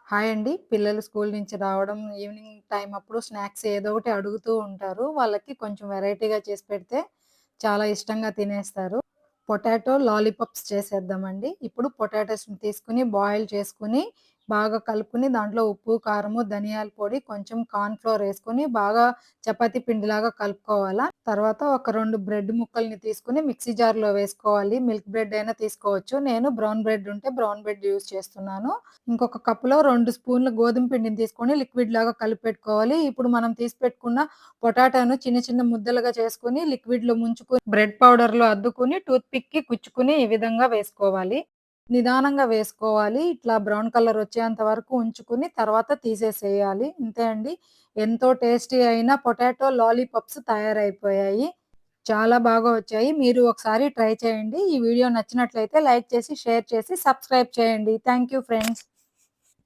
Hi అండి. పిల్లలు school నుంచి రావడం, ఈవినింగ్ టైమ్ అప్పుడు స్నాక్స్ ఏదో ఒకటి అడుగుతూ ఉంటారు. వాళ్ళకి కొంచెం వెరైటీగా చేసి పెడితే చాలా ఇష్టంగా తినేస్తారు. పొటాటో లాలీపాప్స్ చేసేద్దామండి. ఇప్పుడు పొటాటోస్‌ని తీసుకొని బాయిల్ చేసుకొని, బాగా కలుపుకొని దాంట్లో ఉప్పు, కారము, ధనియాల పొడి, కొంచెం కార్న్ ఫ్లోర్ ఏసుకొని బాగా చపాతీ పిండిలాగా కలుపుకోవాలా. తర్వాత ఒక 2 బ్రెడ్ ముక్కల్ని తీసుకొని మిక్సీ జార్‌లో వేసుకోవాలి. మిల్క్ బ్రెడ్ అయినా తీసుకోవచ్చు. నేను బ్రౌన్ బ్రెడ్ ఉంటే బ్రౌన్ బ్రెడ్ యూజ్ చేస్తున్నాను. ఇంకొక కప్‌లో 2 స్పూన్‌ల గోధుమ పిండిని తీసుకొని లిక్విడ్‌లాగా కలిపి పెట్టుకోవాలి. ఇప్పుడు మనం తీసి పెట్టుకున్న పొటాటోను చిన్న చిన్న ముద్దలుగా చేసుకొని లిక్విడ్‌లో ముంచుకొని బ్రెడ్ పౌడర్‌లో అద్దుకొని టూత్ పిక్‌కి కుచ్చుకొని ఈ విధంగా వేసుకోవాలి. నిదానంగా వేసుకోవాలి. ఇట్లా బ్రౌన్ కలర్ వచ్చేంత వరకు ఉంచుకొని తర్వాత తీసేసేయాలి. ఇంతే అండి. ఎంతో టేస్టీ అయిన పొటాటో లాలీపాప్స్ తయారైపోయాయి. చాలా బాగా వచ్చాయి. మీరు ఒకసారి ట్రై చేయండి. ఈ వీడియో నచ్చినట్లయితే లైక్ చేసి, షేర్ చేసి, సబ్స్క్రైబ్ చేయండి. Thank you friends.